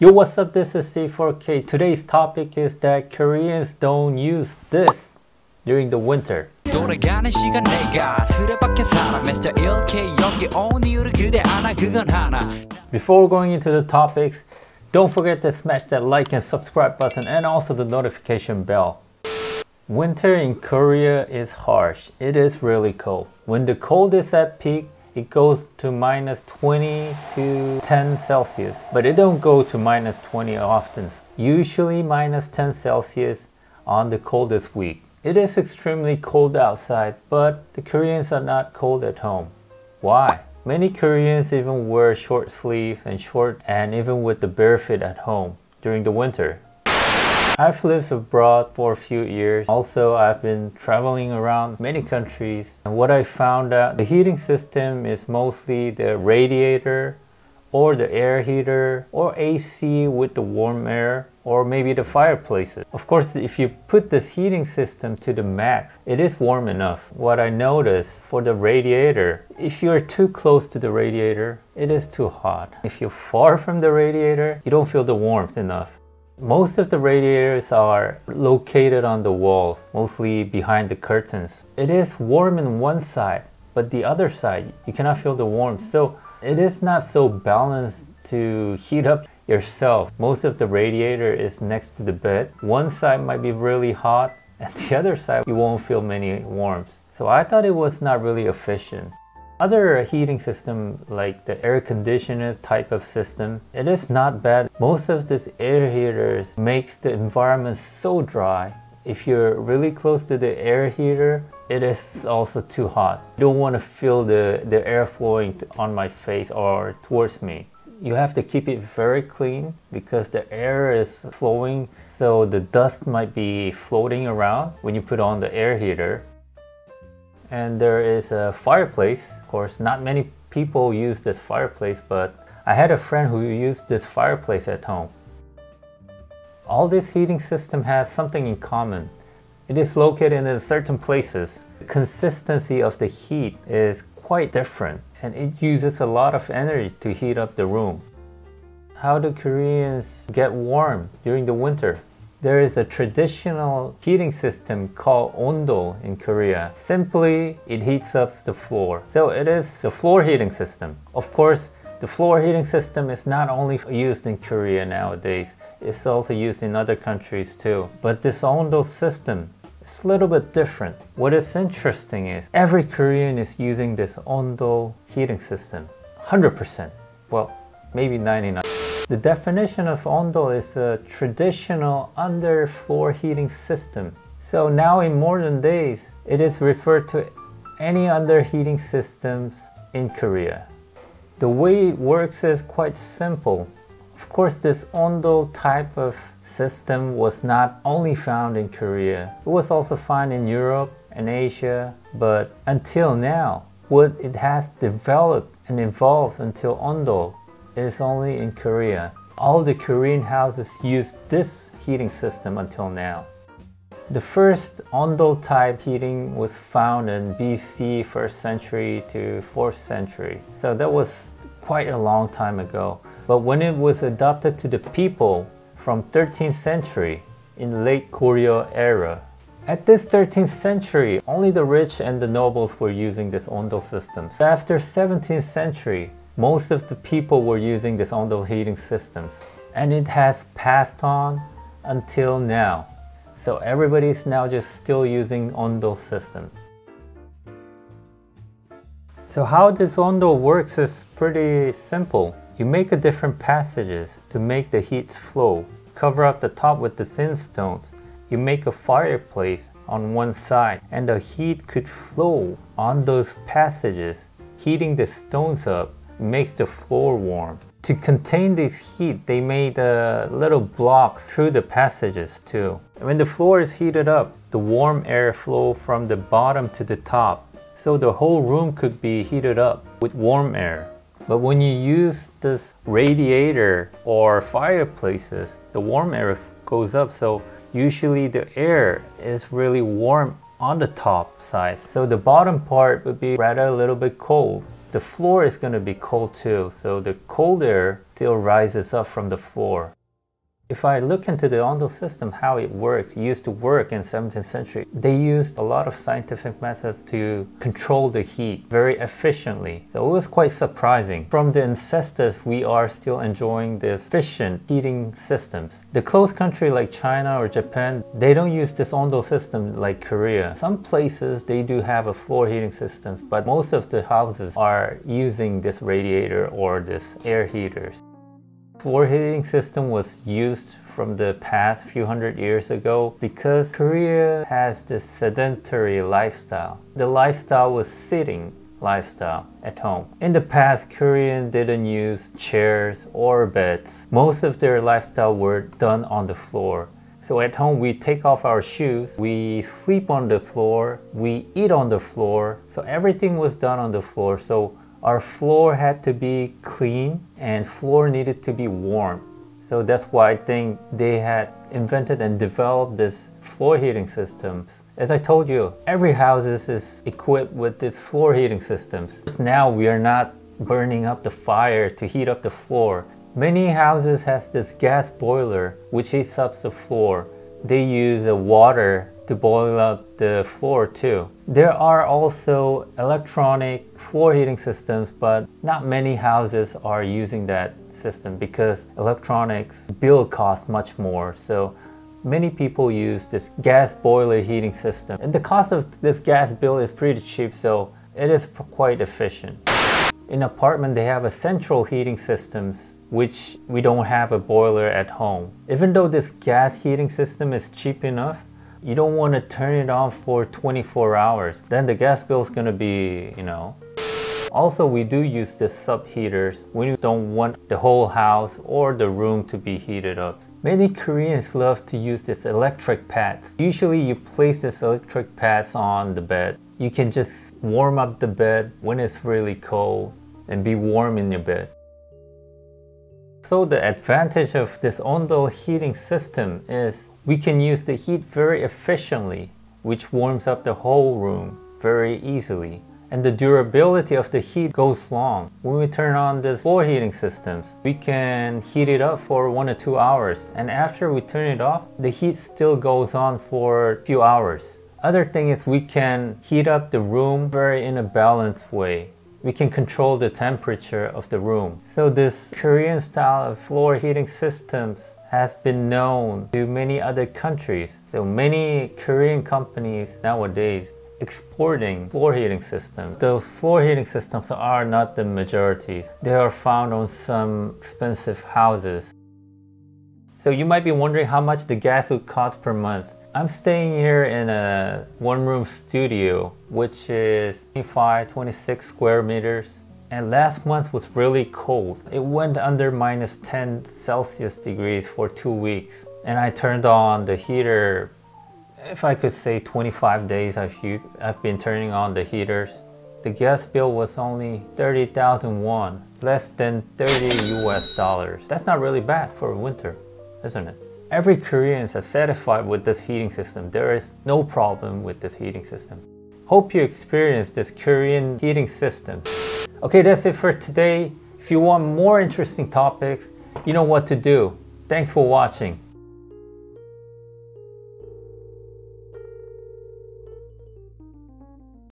Yo, what's up? This is C4K. Today's topic is that Koreans don't use this during the winter. Before going into the topics, don't forget to smash that like and subscribe button and also the notification bell. Winter in Korea is harsh. It is really cold. When the cold is at peak, it goes to minus 20 to 10 Celsius, but it don't go to minus 20 often. Usually minus 10 Celsius on the coldest week. It is extremely cold outside, but the Koreans are not cold at home. Why? Many Koreans even wear short sleeves and even with the bare feet at home during the winter. I've lived abroad for a few years. Also, I've been traveling around many countries. And what I found out, the heating system is mostly the radiator or the air heater or AC with the warm air or maybe the fireplaces. Of course, if you put this heating system to the max, it is warm enough. What I noticed for the radiator, if you're too close to the radiator, it is too hot. If you're far from the radiator, you don't feel the warmth enough. Most of the radiators are located on the walls, mostly behind the curtains. It is warm in one side, but the other side, you cannot feel the warmth. So it is not so balanced to heat up yourself. Most of the radiator is next to the bed. One side might be really hot, and the other side, you won't feel many warmth. So I thought it was not really efficient. Other heating system like the air conditioner type of system, it is not bad. Most of these air heaters makes the environment so dry. If you're really close to the air heater, it is also too hot. You don't want to feel the air flowing on my face or towards me. You have to keep it very clean because the air is flowing, so the dust might be floating around when you put on the air heater. And there is a fireplace. Of course, not many people use this fireplace, but I had a friend who used this fireplace at home. All this heating system has something in common. It is located in certain places. The consistency of the heat is quite different, and it uses a lot of energy to heat up the room. How do Koreans get warm during the winter? There is a traditional heating system called Ondol in Korea. Simply, it heats up the floor. So it is the floor heating system. Of course, the floor heating system is not only used in Korea nowadays, it's also used in other countries too. But this Ondol system is a little bit different. What is interesting is every Korean is using this Ondol heating system. 100%. Well, maybe 99%. The definition of Ondol is a traditional underfloor heating system. So now in modern days, it is referred to any under heating systems in Korea. The way it works is quite simple. Of course, this Ondol type of system was not only found in Korea. It was also found in Europe and Asia. But until now, what it has developed and evolved until Ondol is only in Korea. All the Korean houses use this heating system until now. The first Ondol type heating was found in BC 1st century to 4th century. So that was quite a long time ago. But when it was adopted to the people from 13th century in late Goryeo era, at this 13th century, only the rich and the nobles were using this Ondol system. After 17th century, most of the people were using this Ondol heating systems, and it has passed on until now. So everybody is now just still using Ondol system. So how this Ondol works is pretty simple. You make a different passages to make the heat flow. Cover up the top with the thin stones. You make a fireplace on one side, and the heat could flow on those passages, heating the stones up. Makes the floor warm. To contain this heat, they made little blocks through the passages too. When the floor is heated up, the warm air flow from the bottom to the top. So the whole room could be heated up with warm air. But when you use this radiator or fireplaces, the warm air goes up. So usually the air is really warm on the top side. So the bottom part would be rather a little bit cold. the floor is going to be cold too, so the cold air still rises up from the floor. If I look into the Ondol system, how it works, it used to work in 17th century. They used a lot of scientific methods to control the heat very efficiently. So it was quite surprising. From the ancestors, we are still enjoying this efficient heating systems. The closed country like China or Japan, they don't use this Ondol system like Korea. Some places they do have a floor heating system, but most of the houses are using this radiator or this air heaters. Floor heating system was used from the past few hundred years ago because Korea has this sedentary lifestyle. The lifestyle was sitting lifestyle at home. In the past, Koreans didn't use chairs or beds. Most of their lifestyle were done on the floor. So at home, we take off our shoes, we sleep on the floor, we eat on the floor. So everything was done on the floor. So our floor had to be clean and floor needed to be warm. So that's why I think they had invented and developed this floor heating systems. As I told you, every house is equipped with this floor heating systems. Now we are not burning up the fire to heat up the floor. Many houses has this gas boiler which heats up the floor. They use water to boil up the floor too. There are also electronic floor heating systems, but not many houses are using that system because electronics bill costs much more. So many people use this gas boiler heating system. And the cost of this gas bill is pretty cheap, so it is quite efficient. In apartment, they have a central heating systems which we don't have a boiler at home. Even though this gas heating system is cheap enough, you don't want to turn it on for 24 hours. Then the gas bill is going to be, Also, we do use the sub heaters when you don't want the whole house or the room to be heated up. Many Koreans love to use this electric pads. Usually you place this electric pads on the bed. You can just warm up the bed when it's really cold and be warm in your bed. So the advantage of this Ondol heating system is we can use the heat very efficiently, which warms up the whole room very easily. And the durability of the heat goes long. When we turn on this floor heating systems, we can heat it up for 1 or 2 hours. And after we turn it off, the heat still goes on for a few hours. Other thing is we can heat up the room very in a balanced way. We can control the temperature of the room. So this Korean style of floor heating systems has been known to many other countries. So many Korean companies nowadays exporting floor heating systems. Those floor heating systems are not the majorities. They are found on some expensive houses. So you might be wondering how much the gas would cost per month. I'm staying here in a one-room studio, which is 26 square meters. And last month was really cold. It went under minus 10 Celsius degrees for 2 weeks. And I turned on the heater, if I could say 25 days I've been turning on the heaters. The gas bill was only 30,000 won, less than $30 US. That's not really bad for winter, isn't it? Every Korean is satisfied with this heating system. There is no problem with this heating system. Hope you experienced this Korean heating system. Okay, that's it for today. If you want more interesting topics, you know what to do. Thanks for watching.